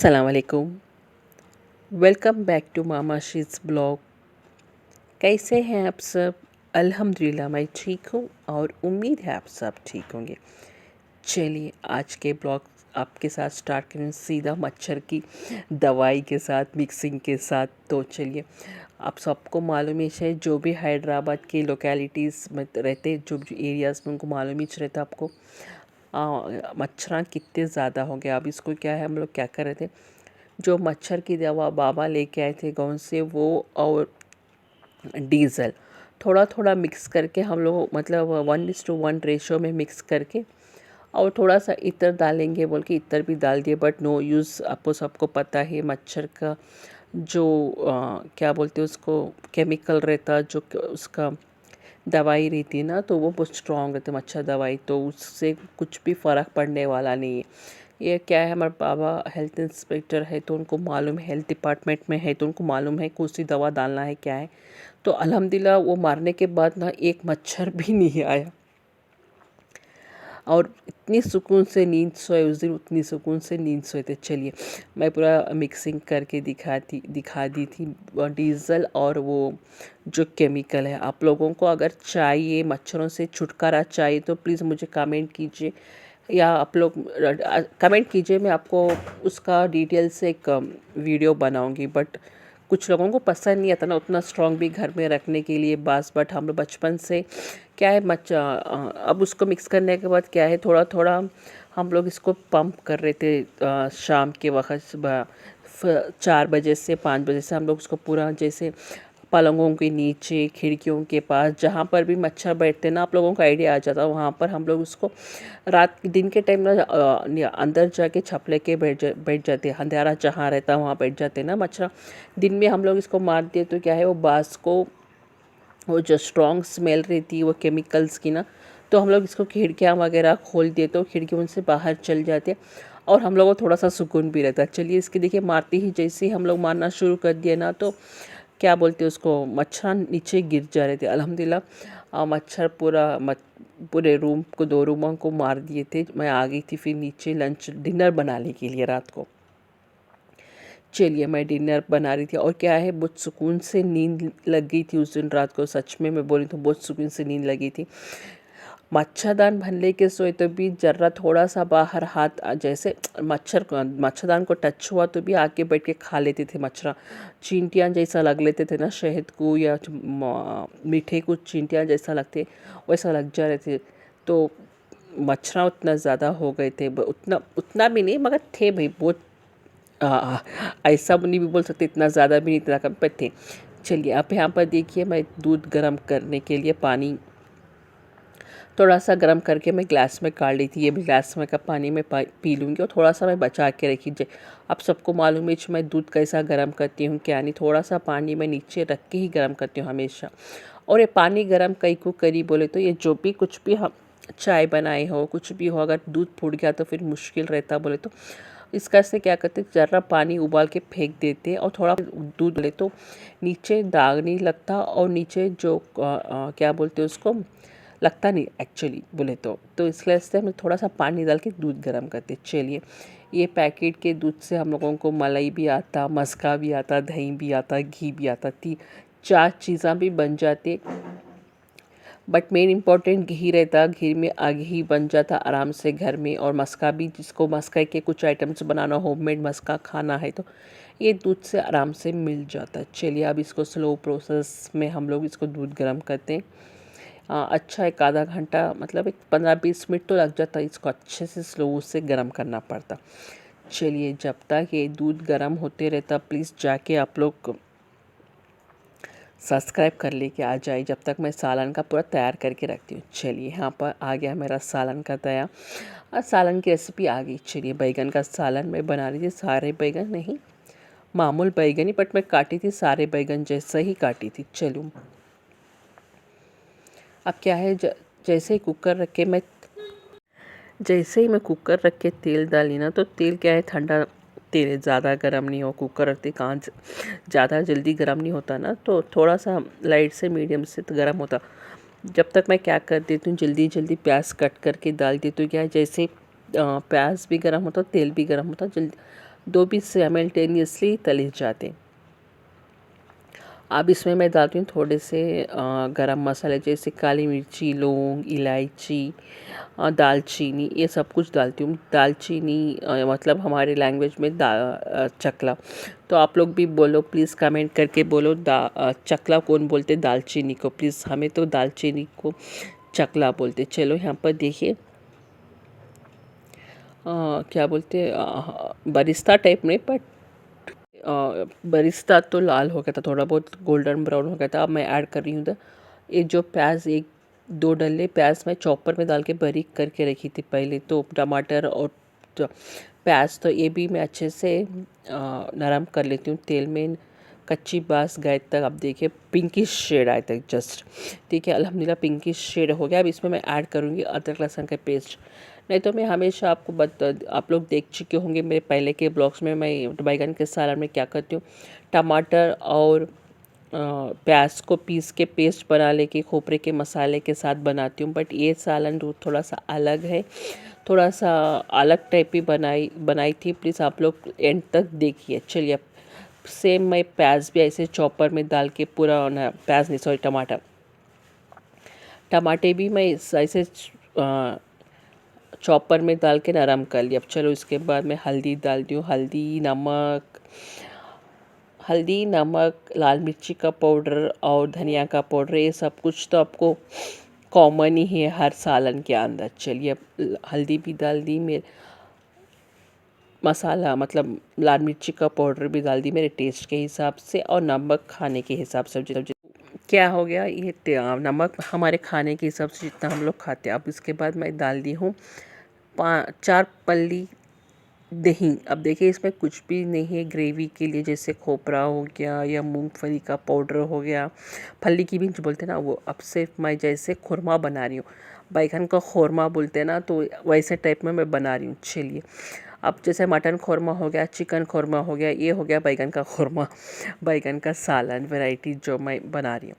अस्सलाम वालेकुम। Welcome back to मामा शीज़ ब्लॉग। कैसे हैं आप सब? अल्हम्दुलिल्लाह मैं ठीक हूँ और उम्मीद है आप सब ठीक होंगे। चलिए आज के ब्लॉग आपके साथ स्टार्ट करें सीधा मच्छर की दवाई के साथ, मिक्सिंग के साथ। तो चलिए, आप सबको मालूम ही है, जो भी हैदराबाद के लोकेलिटीज़ में रहते, जो जो एरियाज़ में, उनको मालूम ही रहता आपको मच्छर कितने ज़्यादा हो गए। अब इसको क्या है, हम लोग क्या कर रहे थे, जो मच्छर की दवा बाबा लेके आए थे गाँव से, वो और डीज़ल थोड़ा थोड़ा मिक्स करके हम लोग, मतलब 1:1 रेशो में मिक्स करके, और थोड़ा सा इत्र डालेंगे बोल के इत्र भी डाल दिए। बट नो यूज़, आपको सबको पता है मच्छर का जो क्या बोलते हैं उसको, केमिकल रहता, जो उसका दवाई रहती है ना, तो वो बहुत स्ट्रॉन्ग रहती है मच्छर दवाई, तो उससे कुछ भी फ़र्क पड़ने वाला नहीं है। ये क्या है, हमारे बाबा हेल्थ इंस्पेक्टर है तो उनको मालूम है, हेल्थ डिपार्टमेंट में है तो उनको मालूम है कौन सी दवा डालना है क्या है। तो अल्हम्दुलिल्लाह वो मारने के बाद ना एक मच्छर भी नहीं आया, और इतनी सुकून से नींद सोए उस दिन, उतनी सुकून से नींद सोए थे। चलिए, मैं पूरा मिक्सिंग करके दिखा दी थी डीज़ल और वो जो केमिकल है। आप लोगों को अगर चाहिए, मच्छरों से छुटकारा चाहिए, तो प्लीज़ मुझे कमेंट कीजिए, या आप लोग कमेंट कीजिए, मैं आपको उसका डिटेल से एक वीडियो बनाऊंगी। बट कुछ लोगों को पसंद नहीं आता ना उतना स्ट्रॉन्ग भी घर में रखने के लिए बस। बट हम लोग बचपन से क्या है, अब उसको मिक्स करने के बाद क्या है, थोड़ा थोड़ा हम लोग इसको पंप कर रहे थे शाम के वक्त, सुबह 4 बजे से 5 बजे से हम लोग उसको पूरा, जैसे पलंगों के नीचे, खिड़कियों के पास, जहाँ पर भी मच्छर बैठते ना, आप लोगों को आइडिया आ जाता, वहाँ पर हम लोग उसको दिन के टाइम ना अंदर जाके छपले के बैठ जाते, अंधेरा जहाँ रहता वहाँ बैठ जाते ना मच्छर। दिन में हम लोग इसको मार दिए तो क्या है, वो बास को, वो जो स्ट्रॉन्ग स्मेल रहती है वो केमिकल्स की ना, तो हम लोग इसको खिड़कियाँ वगैरह खोल दिए तो खिड़कियों से बाहर चल जाते, और हम लोगों को थोड़ा सा सुकून भी रहता। चलिए, इसके देखिए, मारते ही जैसे ही हम लोग मारना शुरू कर दिए ना, तो क्या बोलते हैं उसको, मच्छर नीचे गिर जा रहे थे। अल्हम्दुलिल्लाह मच्छर पूरे रूम को, 2 रूमों को मार दिए थे। मैं आ गई थी फिर नीचे लंच डिनर बनाने के लिए रात को। चलिए, मैं डिनर बना रही थी, और क्या है, बहुत सुकून से नींद लग गई थी उस दिन रात को। सच में मैं बोली तो बहुत सुकून से नींद लगी थी। मच्छरदान भन के सोए तो भी जरा थोड़ा सा बाहर हाथ जैसे मच्छरदान को टच हुआ तो भी आके बैठ के खा लेते थे मच्छर। चींटियाँ जैसा लग लेते थे ना, शहद को या मीठे को चींटियाँ जैसा लगते, वैसा लग जा रहे थे। तो मच्छर उतना ज़्यादा हो गए थे, उतना उतना भी नहीं, मगर थे भाई बहुत। ऐसा नहीं भी बोल सकते, इतना ज़्यादा भी नहीं, इतना कम पर थे। चलिए, आप यहाँ पर देखिए, मैं दूध गर्म करने के लिए पानी थोड़ा सा गर्म करके मैं ग्लास में काढ़ ली थी। ये भी ग्लास में का पानी में पी लूँगी, और थोड़ा सा मैं बचा के रखी। आप सबको मालूम है मैं दूध कैसा गर्म करती हूँ क्या नहीं, थोड़ा सा पानी में नीचे रख के ही गर्म करती हूँ हमेशा। और ये पानी गर्म कई को करी बोले तो, ये जो भी कुछ भी हम चाय बनाए हो, कुछ भी हो, अगर दूध फूट गया तो फिर मुश्किल रहता बोले तो, इसका से क्या करते, ज़रा पानी उबाल के फेंक देते, और थोड़ा दूध ले तो नीचे दाग नहीं लगता, और नीचे जो क्या बोलते हैं उसको, लगता नहीं एक्चुअली बोले तो इसलिए से हम थोड़ा सा पानी डाल के दूध गर्म करते। चलिए, ये पैकेट के दूध से हम लोगों को मलाई भी आता, मस्का भी आता, दही भी आता, घी भी आता थी, 4 चीज़ें भी बन जाती। बट मेन इम्पॉर्टेंट घी रहता, घी में घी बन जाता आराम से घर में। और मस्का भी, जिसको मस्का के कुछ आइटम्स बनाना, होममेड मस्का खाना है, तो ये दूध से आराम से मिल जाता। चलिए, अब इसको स्लो प्रोसेस में हम लोग इसको दूध गर्म करते हैं। अच्छा, एक आधा घंटा, मतलब एक 15-20 मिनट तो लग जाता है, इसको अच्छे से स्लो से गर्म करना पड़ता। चलिए, जब तक ये दूध गर्म होते रहता, प्लीज़ जाके आप लोग सब्सक्राइब कर लेके आ जाए, जब तक मैं सालन का पूरा तैयार करके रखती हूँ। चलिए, यहाँ पर आ गया मेरा सालन का तैयार, और सालन की रेसिपी आ गई। चलिए, बैगन का सालन मैं बना रही थी, सारे बैगन नहीं, मामूल बैगन ही, बट मैं काटी थी सारे बैगन जैसे ही काटी थी। चलूँ, अब क्या है, जैसे ही कुकर रख के मैं जैसे ही मैं कुकर रख के तेल डाली ना, तो तेल क्या है, ठंडा तेल है, ज़्यादा गर्म नहीं हो। कुकर रखते कहाँ ज़्यादा जल्दी गर्म नहीं होता ना, तो थोड़ा सा लाइट से मीडियम से तो गर्म होता। जब तक मैं क्या कर देती हूँ, जल्दी जल्दी प्याज कट करके डाल देती हूँ। क्या है, जैसे प्याज भी गर्म होता, तेल भी गर्म होता, जल्दी दो भी साइमल्टेनियसली तले जाते। अब इसमें मैं डालती हूँ थोड़े से गरम मसाले, जैसे काली मिर्ची, लौंग, इलायची, दालचीनी, ये सब कुछ डालती हूँ। दालचीनी मतलब हमारे लैंग्वेज में चकला। तो आप लोग भी बोलो, प्लीज़ कमेंट करके बोलो चकला कौन बोलते दालचीनी को। प्लीज़, हमें तो दालचीनी को चकला बोलते। चलो यहाँ पर देखिए क्या बोलते बरिस्ता टाइप में, बट बरिस्ता तो लाल हो गया था, थोड़ा बहुत गोल्डन ब्राउन हो गया था। अब मैं ऐड कर रही हूँ ये जो प्याज, एक दो डल्ले प्याज मैं चॉपर में डाल के बारीक करके रखी थी पहले। तो टमाटर और प्याज, तो ये भी मैं अच्छे से नरम कर लेती हूँ तेल में, कच्ची बास गए तक। अब देखिए पिंकिश शेड आए तक जस्ट, ठीक है। अल्हम्दुलिल्लाह पिंकिश शेड हो गया। अब इसमें मैं ऐड करूँगी अदरक लहसुन का पेस्ट। नहीं तो मैं हमेशा आप लोग देख चुके होंगे मेरे पहले के ब्लॉग्स में, मैं बैगन के सालन में क्या करती हूँ, टमाटर और प्याज को पीस के पेस्ट बना लेके खोपरे के मसाले के साथ बनाती हूँ। बट ये सालन थोड़ा सा अलग है, थोड़ा सा अलग टाइप की बनाई थी। प्लीज़ आप लोग एंड तक देखिए। चलिए, सेम मैं प्याज भी ऐसे चॉपर में डाल के पूरा प्याज नहीं, सॉरी, टमाटे भी मैं ऐसे चॉपर में डाल के नरम कर लिया। अब चलो इसके बाद मैं हल्दी डालती हूँ, हल्दी नमक, लाल मिर्ची का पाउडर और धनिया का पाउडर, ये सब कुछ तो आपको कॉमन ही है हर सालन के अंदर। चलिए, अब हल्दी भी डाल दी, मेरे मसाला मतलब लाल मिर्ची का पाउडर भी डाल दी मेरे टेस्ट के हिसाब से, और नमक खाने के हिसाब से। क्या हो गया, ये नमक हमारे खाने के हिसाब से जितना हम लोग खाते हैं। अब इसके बाद मैं डाल दी हूँ 4 पल्ली दही। अब देखिए इसमें कुछ भी नहीं है ग्रेवी के लिए, जैसे खोपरा हो गया या मूंगफली का पाउडर हो गया, फली की भी जो बोलते हैं ना वो। अब सिर्फ मैं जैसे खुरमा बना रही हूँ, बैगन का खुरमा बोलते हैं ना, तो वैसे टाइप में मैं बना रही हूँ। चलिए, अब जैसे मटन खुरमा हो गया, चिकन खुरमा हो गया, ये हो गया बैगन का खुरमा, बैगन का सालन वैरायटी जो मैं बना रही हूँ।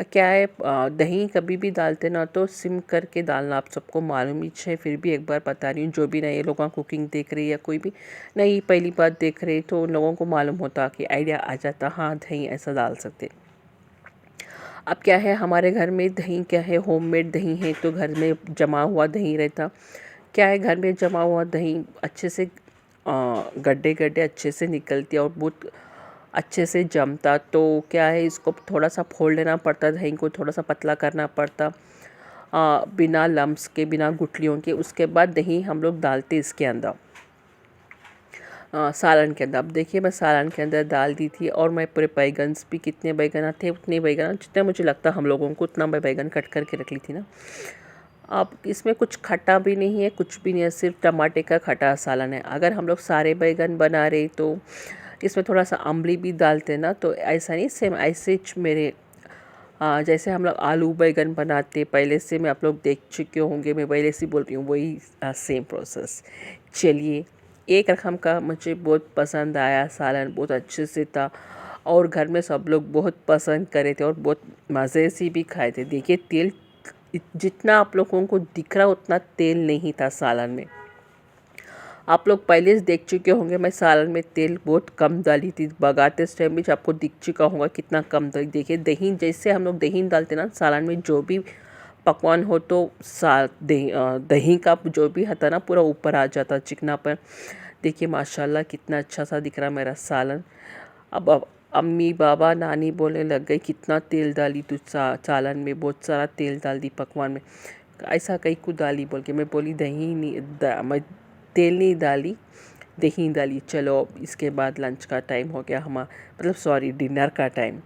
क्या है, दही कभी भी डालते ना तो सिम करके डालना, आप सबको मालूम ही है, फिर भी एक बार बता रही हूँ। जो भी नए लोगों कुकिंग देख रही है, कोई भी नई पहली बार देख रहे, तो उन लोगों को मालूम होता कि आइडिया आ जाता, हाँ दही ऐसा डाल सकते। अब क्या है, हमारे घर में दही क्या है, होममेड दही है, तो घर में जमा हुआ दही रहता। क्या है, घर में जमा हुआ दही अच्छे से गड्ढे गड्ढे अच्छे से निकलती है और बहुत अच्छे से जमता। तो क्या है, इसको थोड़ा सा फोड़ लेना पड़ता, दही को थोड़ा सा पतला करना पड़ता, बिना लम्स के, बिना गुठलियों के। उसके बाद दही हम लोग डालते इसके अंदर, सालन के अंदर। अब देखिए मैं सालन के अंदर डाल दी थी, और मैं पूरे बैगन भी, कितने बैगन थे उतने बैगन, जितने मुझे लगता हम लोगों को उतना मैं बैगन कट करके रख ली थी ना। अब इसमें कुछ खट्टा भी नहीं है, कुछ भी नहीं है, सिर्फ टमाटे का खट्टा सालन है। अगर हम लोग सारे बैगन बना रहे तो इसमें थोड़ा सा अम्बली भी डालते ना, तो ऐसा नहीं, सेम ऐसे मेरे जैसे हम लोग आलू बैगन बनाते पहले से, मैं आप लोग देख चुके होंगे, मैं पहले से बोल रही हूँ, वही सेम प्रोसेस। चलिए, एक रकम का मुझे बहुत पसंद आया सालन, बहुत अच्छे से था, और घर में सब लोग बहुत पसंद करे थे और बहुत मज़े से भी खाए थे। देखिए तेल जितना आप लोगों को दिख रहा उतना तेल नहीं था सालन में। आप लोग पहले से देख चुके होंगे, मैं सालन में तेल बहुत कम डाली थी, बघाते टाइम भी आपको दिख चुका होगा कितना कम डाली। देखिए दही, जैसे हम लोग दही डालते ना सालन में, जो भी पकवान हो तो दही का जो भी था ना पूरा ऊपर आ जाता चिकनापन। देखिए माशाल्लाह कितना अच्छा सा दिख रहा मेरा सालन। अब अम्मी बाबा नानी बोलने लग गई, कितना तेल डाली तू सालन में, बहुत सारा तेल डाल दी पकवान में, ऐसा कहीं को डाली बोल के। मैं बोली दही नहीं, मैं तेल नहीं डाली, दही डाली। चलो इसके बाद लंच का टाइम हो गया, मतलब सॉरी डिनर का टाइम।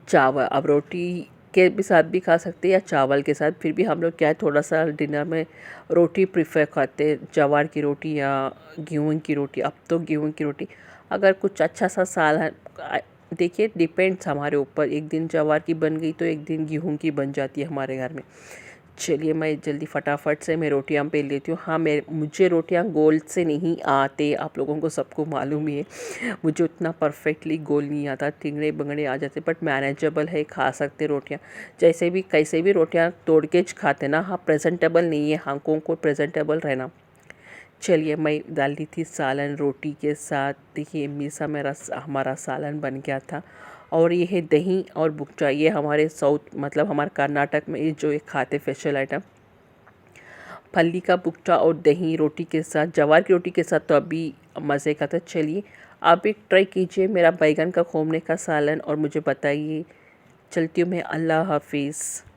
चावल, अब रोटी के भी साथ भी खा सकते हैं या चावल के साथ, फिर भी हम लोग क्या है थोड़ा सा डिनर में रोटी प्रीफर करते हैं, ज्वार की रोटी या गेहूं की रोटी। अब तो गेहूं की रोटी, अगर कुछ अच्छा सा साल है, देखिए डिपेंड्स हमारे ऊपर, एक दिन ज्वार की बन गई तो एक दिन गेहूं की बन जाती है हमारे घर में। चलिए मैं जल्दी फटाफट से मैं रोटियां बेल लेती हूँ। हाँ, मुझे रोटियां गोल से नहीं आते, आप लोगों को सबको मालूम ही है, मुझे उतना परफेक्टली गोल नहीं आता, टिंगड़े बंगड़े आ जाते, बट मैनेजेबल है, खा सकते रोटियां। जैसे भी कैसे भी रोटियां तोड़ के खाते ना, हाँ प्रेजेंटेबल नहीं है, हमको को प्रेजेंटेबल रहना। चलिए मैं डाल दी थी सालन रोटी के साथ। देखिए मीसा मेरा हमारा सालन बन गया था। और ये है दही और बुक्चा, ये हमारे साउथ मतलब हमारे कर्नाटक में ये जो एक खाते स्पेशल आइटम, फल्ली का बुक्चा और दही रोटी के साथ, जवार की रोटी के साथ तो अभी मज़े का था। चलिए आप एक ट्राई कीजिए मेरा बैगन का खोमने का सालन और मुझे बताइए। चलती हूँ मैं, अल्लाह हाफिज़।